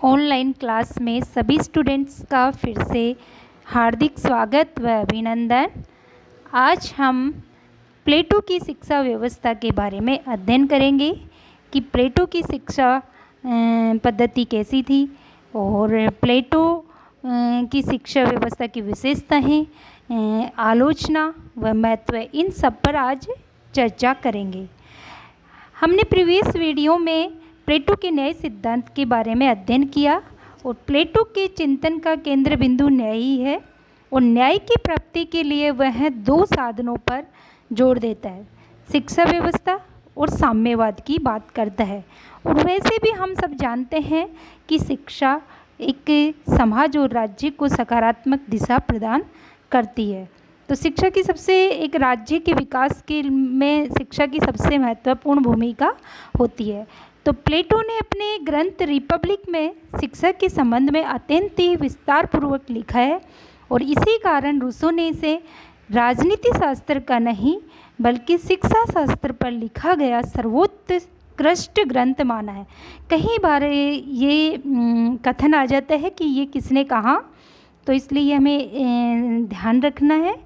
Online class में सभी students का फिर से हार्दिक स्वागत व अभिनंदन। आज हम प्लेटो की शिक्षा व्यवस्था के बारे में अध्ययन करेंगे कि प्लेटो की शिक्षा पद्धति कैसी थी और प्लेटो की शिक्षा व्यवस्था की विशेषताएं, आलोचना व महत्व, इन सब पर आज चर्चा करेंगे। हमने प्रीवियस वीडियो में प्लेटो के न्याय सिद्धांत के बारे में अध्ययन किया और प्लेटो के चिंतन का केंद्र बिंदु न्याय ही है और न्याय की प्राप्ति के लिए वह दो साधनों पर जोर देता है, शिक्षा व्यवस्था और साम्यवाद की बात करता है। और वैसे भी हम सब जानते हैं कि शिक्षा एक समाज और राज्य को सकारात्मक दिशा प्रदान करती है। तो शिक्षा की एक राज्य के विकास के में शिक्षा की सबसे महत्वपूर्ण भूमिका होती है। तो प्लेटो ने अपने ग्रंथ रिपब्लिक में शिक्षा के संबंध में अत्यंत ही विस्तार पूर्वक लिखा है और इसी कारण रूसो ने इसे राजनीति शास्त्र का नहीं बल्कि शिक्षा शास्त्र पर लिखा गया सर्वोत्कृष्ट ग्रंथ माना है। कई बार ये कथन आ जाता है कि ये किसने कहा, तो इसलिए हमें ध्यान रखना है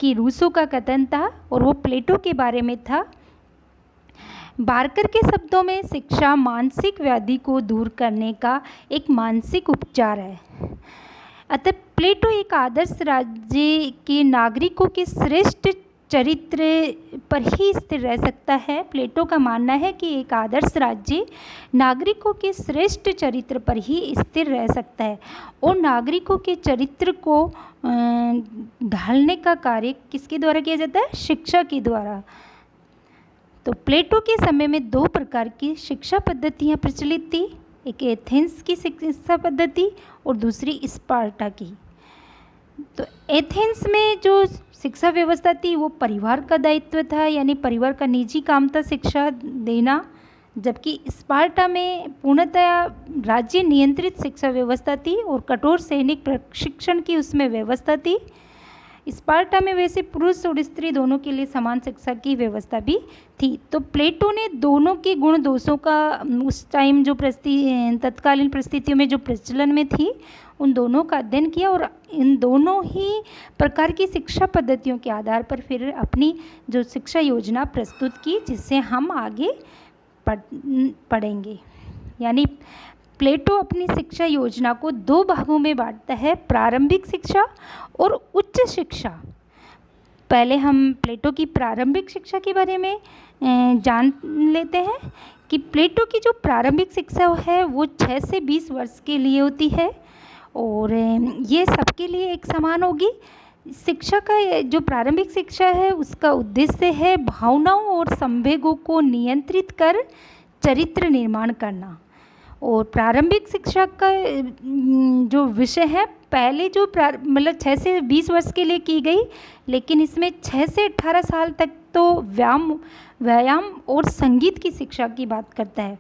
कि रूसो का कथन था और वो प्लेटो के बारे में था। बार्कर के शब्दों में शिक्षा मानसिक व्याधि को दूर करने का एक मानसिक उपचार है। अतः प्लेटो एक आदर्श राज्य के नागरिकों के श्रेष्ठ चरित्र पर ही स्थिर रह सकता है। प्लेटो का मानना है कि एक आदर्श राज्य नागरिकों के श्रेष्ठ चरित्र पर ही स्थिर रह सकता है और नागरिकों के चरित्र को ढालने का कार्य किसके द्वारा किया जाता है? शिक्षा के द्वारा। तो प्लेटो के समय में दो प्रकार की शिक्षा पद्धतियाँ प्रचलित थी, एक एथेंस की शिक्षा पद्धति और दूसरी स्पार्टा की। तो एथेंस में जो शिक्षा व्यवस्था थी वो परिवार का दायित्व था, यानी परिवार का निजी काम था शिक्षा देना, जबकि स्पार्टा में पूर्णतः राज्य नियंत्रित शिक्षा व्यवस्था थी और कठोर सैनिक प्रशिक्षण की उसमें व्यवस्था थी। स्पार्टा में वैसे पुरुष और स्त्री दोनों के लिए समान शिक्षा की व्यवस्था भी थी। तो प्लेटो ने दोनों के गुण दोषों का उस टाइम जो तत्कालीन परिस्थितियों में जो प्रचलन में थी उन दोनों का अध्ययन किया और इन दोनों ही प्रकार की शिक्षा पद्धतियों के आधार पर फिर अपनी जो शिक्षा योजना प्रस्तुत की, जिससे हम आगे पढ़ेंगे। यानी प्लेटो अपनी शिक्षा योजना को दो भागों में बांटता है, प्रारंभिक शिक्षा और उच्च शिक्षा। पहले हम प्लेटो की प्रारंभिक शिक्षा के बारे में जान लेते हैं कि प्लेटो की जो प्रारंभिक शिक्षा है वो 6 से 20 वर्ष के लिए होती है और ये सबके लिए एक समान होगी। शिक्षा का जो प्रारंभिक शिक्षा है उसका उद्देश्य है भावनाओं और संवेगों को नियंत्रित कर चरित्र निर्माण करना। और प्रारंभिक शिक्षा का जो विषय है पहले जो मतलब 6 से 20 वर्ष के लिए की गई, लेकिन इसमें 6 से 18 साल तक तो व्यायाम और संगीत की शिक्षा की बात करता है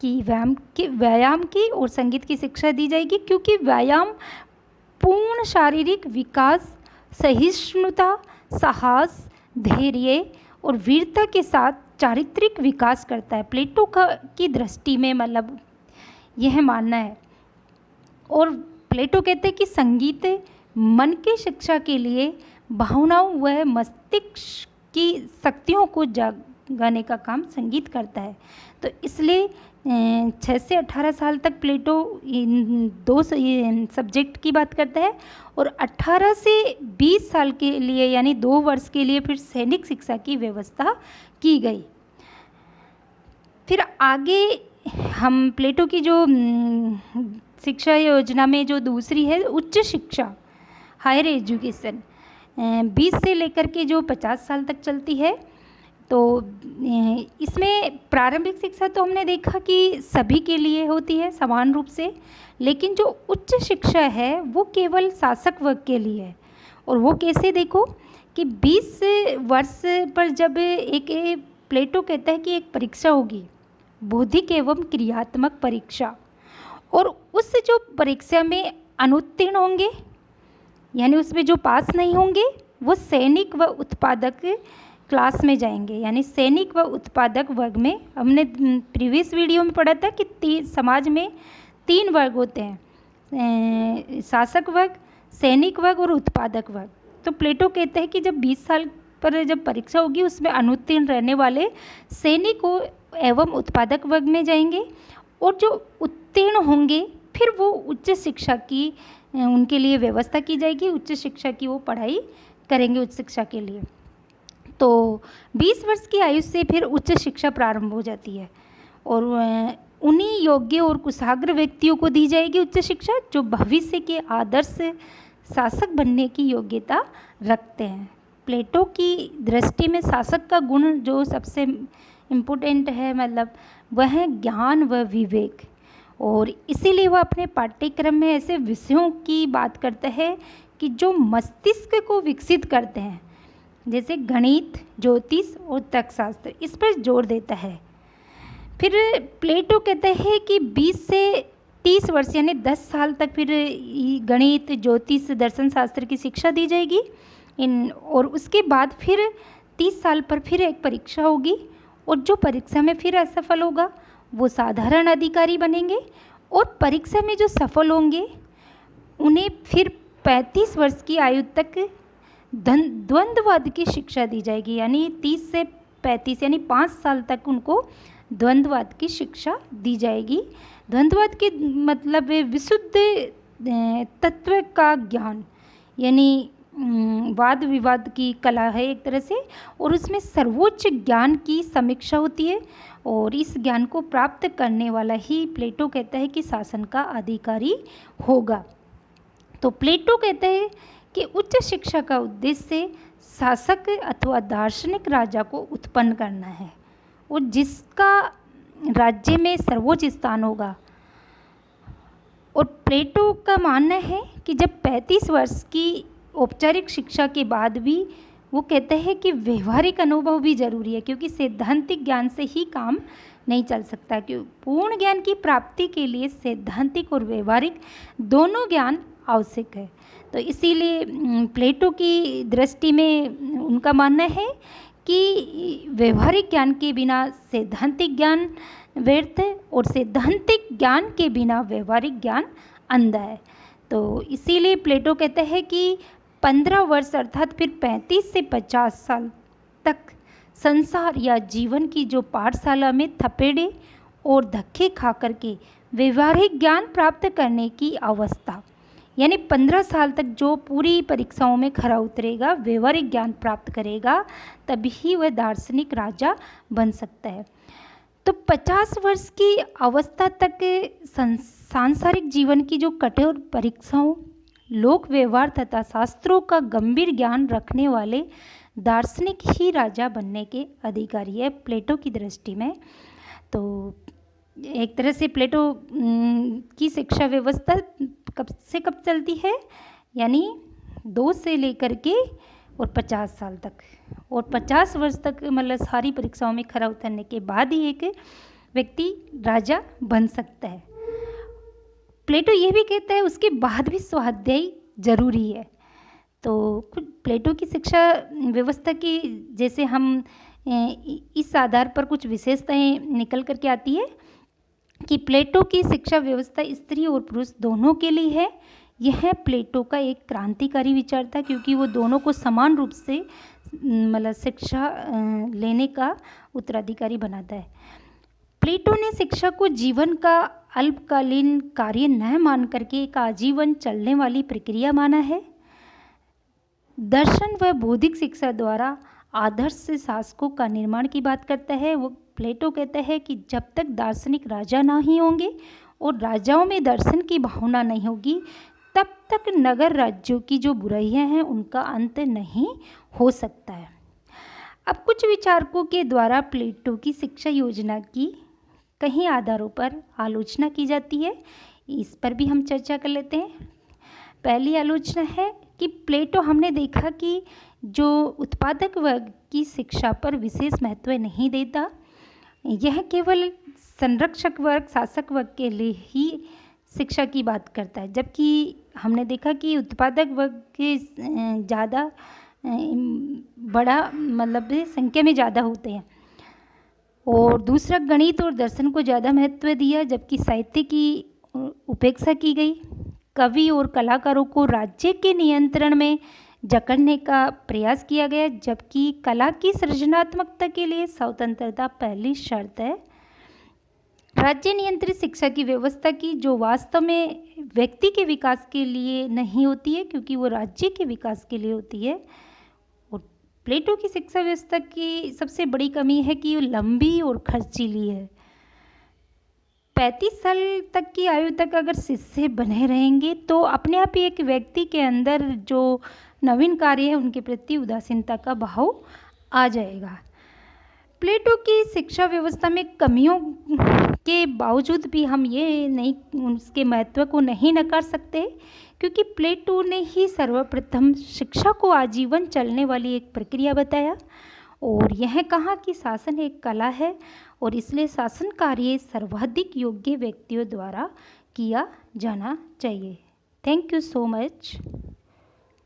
कि व्यायाम की और संगीत की शिक्षा दी जाएगी, क्योंकि व्यायाम पूर्ण शारीरिक विकास, सहिष्णुता, साहस, धैर्य और वीरता के साथ चारित्रिक विकास करता है। प्लेटो की दृष्टि में मतलब यह मानना है। और प्लेटो कहते हैं कि संगीत मन की शिक्षा के लिए भावनाओं व मस्तिष्क की शक्तियों को जगाने का काम संगीत करता है। तो इसलिए 6 से 18 साल तक प्लेटो इन दो सब्जेक्ट की बात करता है और 18 से 20 साल के लिए यानी 2 वर्ष के लिए फिर सैनिक शिक्षा की व्यवस्था की गई। फिर आगे हम प्लेटो की जो शिक्षा योजना में जो दूसरी है उच्च शिक्षा, हायर एजुकेशन, 20 से लेकर के जो 50 साल तक चलती है। तो इसमें प्रारंभिक शिक्षा तो हमने देखा कि सभी के लिए होती है समान रूप से, लेकिन जो उच्च शिक्षा है वो केवल शासक वर्ग के लिए है। और वो कैसे, देखो कि 20 वर्ष पर जब एक प्लेटो कहता है कि एक परीक्षा होगी, बौद्धिक एवं क्रियात्मक परीक्षा, और उस जो परीक्षा में अनुत्तीर्ण होंगे यानी उसमें जो पास नहीं होंगे वो सैनिक व उत्पादक क्लास में जाएंगे। यानी सैनिक व उत्पादक वर्ग में हमने प्रीवियस वीडियो में पढ़ा था कि समाज में 3 वर्ग होते हैं, शासक वर्ग, सैनिक वर्ग और उत्पादक वर्ग। तो प्लेटो कहते हैं कि जब 20 साल पर जब परीक्षा होगी उसमें अनुत्तीर्ण रहने वाले सैनिक एवं उत्पादक वर्ग में जाएंगे, और जो उत्तीर्ण होंगे फिर वो उच्च शिक्षा की उनके लिए व्यवस्था की जाएगी, उच्च शिक्षा की वो पढ़ाई करेंगे उच्च शिक्षा के लिए। तो 20 वर्ष की आयु से फिर उच्च शिक्षा प्रारंभ हो जाती है, और उन्हीं योग्य और कुशाग्र व्यक्तियों को दी जाएगी उच्च शिक्षा जो भविष्य के आदर्श शासक बनने की योग्यता रखते हैं। प्लेटो की दृष्टि में शासक का गुण जो सबसे इम्पोर्टेंट है, मतलब वह है ज्ञान व विवेक, और इसीलिए वह अपने पाठ्यक्रम में ऐसे विषयों की बात करता है कि जो मस्तिष्क को विकसित करते हैं, जैसे गणित, ज्योतिष और तर्कशास्त्र, इस पर जोर देता है। फिर प्लेटो कहते हैं कि 20 से 30 वर्ष यानी 10 साल तक फिर गणित, ज्योतिष, दर्शन शास्त्र की शिक्षा दी जाएगी और उसके बाद फिर 30 साल पर फिर एक परीक्षा होगी, और जो परीक्षा में फिर असफल होगा वो साधारण अधिकारी बनेंगे, और परीक्षा में जो सफल होंगे उन्हें फिर 35 वर्ष की आयु तक द्वंद्ववाद की शिक्षा दी जाएगी, यानी 30 से 35 यानी 5 साल तक उनको द्वंद्ववाद की शिक्षा दी जाएगी। द्वंद्ववाद के मतलब विशुद्ध तत्व का ज्ञान, यानी वाद विवाद की कला है एक तरह से, और उसमें सर्वोच्च ज्ञान की समीक्षा होती है, और इस ज्ञान को प्राप्त करने वाला ही प्लेटो कहता है कि शासन का अधिकारी होगा। तो प्लेटो कहते हैं कि उच्च शिक्षा का उद्देश्य शासक अथवा दार्शनिक राजा को उत्पन्न करना है, और जिसका राज्य में सर्वोच्च स्थान होगा। और प्लेटो का मानना है कि जब 35 वर्ष की औपचारिक शिक्षा के बाद भी वो कहते हैं कि व्यवहारिक अनुभव भी जरूरी है, क्योंकि सैद्धांतिक ज्ञान से ही काम नहीं चल सकता, क्योंकि पूर्ण ज्ञान की प्राप्ति के लिए सैद्धांतिक और व्यवहारिक दोनों ज्ञान आवश्यक है। तो इसीलिए प्लेटो की दृष्टि में उनका मानना है कि व्यवहारिक ज्ञान के बिना सैद्धांतिक ज्ञान व्यर्थ है, और सैद्धांतिक ज्ञान के बिना व्यवहारिक ज्ञान अंधा है। तो इसीलिए प्लेटो कहते हैं कि 15 वर्ष अर्थात फिर 35 से 50 साल तक संसार या जीवन की जो पाठशाला में थपेड़े और धक्के खा करके व्यवहारिक ज्ञान प्राप्त करने की अवस्था, यानी 15 साल तक जो पूरी परीक्षाओं में खरा उतरेगा, व्यवहारिक ज्ञान प्राप्त करेगा, तभी वह दार्शनिक राजा बन सकता है। तो 50 वर्ष की अवस्था तक सांसारिक जीवन की जो कठोर परीक्षाओं, लोक व्यवहार तथा शास्त्रों का गंभीर ज्ञान रखने वाले दार्शनिक ही राजा बनने के अधिकारी है प्लेटो की दृष्टि में। तो एक तरह से प्लेटो की शिक्षा व्यवस्था कब से कब चलती है, यानी 2 से लेकर के और 50 साल तक, और 50 वर्ष तक मतलब सारी परीक्षाओं में खरा उतरने के बाद ही एक व्यक्ति राजा बन सकता है। प्लेटो ये भी कहता है उसके बाद भी स्वाध्याय जरूरी है। तो प्लेटो की शिक्षा व्यवस्था की जैसे हम इस आधार पर कुछ विशेषताएं निकल करके आती है कि प्लेटो की शिक्षा व्यवस्था स्त्री और पुरुष दोनों के लिए है। यह प्लेटो का एक क्रांतिकारी विचार था, क्योंकि वो दोनों को समान रूप से मतलब शिक्षा लेने का उत्तराधिकारी बनाता है। प्लेटो ने शिक्षा को जीवन का अल्पकालीन कार्य न मान करके एक आजीवन चलने वाली प्रक्रिया माना है। दर्शन व बौद्धिक शिक्षा द्वारा आदर्श शासकों का निर्माण की बात करता है। वो प्लेटो कहता है कि जब तक दार्शनिक राजा ना ही होंगे और राजाओं में दर्शन की भावना नहीं होगी, तब तक नगर राज्यों की जो बुराइयां हैं उनका अंत नहीं हो सकता है। अब कुछ विचारकों के द्वारा प्लेटो की शिक्षा योजना की कई आधारों पर आलोचना की जाती है, इस पर भी हम चर्चा कर लेते हैं। पहली आलोचना है कि प्लेटो हमने देखा कि जो उत्पादक वर्ग की शिक्षा पर विशेष महत्व नहीं देता, यह केवल संरक्षक वर्ग, शासक वर्ग के लिए ही शिक्षा की बात करता है, जबकि हमने देखा कि उत्पादक वर्ग के ज़्यादा बड़ा मतलब संख्या में ज़्यादा होते हैं। और दूसरा, गणित और दर्शन को ज़्यादा महत्व दिया, जबकि साहित्य की उपेक्षा की गई। कवि और कलाकारों को राज्य के नियंत्रण में जकड़ने का प्रयास किया गया, जबकि कला की सृजनात्मकता के लिए स्वतंत्रता पहली शर्त है। राज्य नियंत्रित शिक्षा की व्यवस्था की जो वास्तव में व्यक्ति के विकास के लिए नहीं होती है, क्योंकि वो राज्य के विकास के लिए होती है। और प्लेटो की शिक्षा व्यवस्था की सबसे बड़ी कमी है कि वो लंबी और खर्चीली है। 35 साल तक की आयु तक अगर शिष्य बने रहेंगे तो अपने आप ही एक व्यक्ति के अंदर जो नवीन कार्य है उनके प्रति उदासीनता का भाव आ जाएगा। प्लेटो की शिक्षा व्यवस्था में कमियों के बावजूद भी हम ये नहीं उसके महत्व को नहीं नकार सकते, क्योंकि प्लेटो ने ही सर्वप्रथम शिक्षा को आजीवन चलने वाली एक प्रक्रिया बताया और यह कहा कि शासन एक कला है और इसलिए शासन कार्य सर्वाधिक योग्य व्यक्तियों द्वारा किया जाना चाहिए। Thank you so much.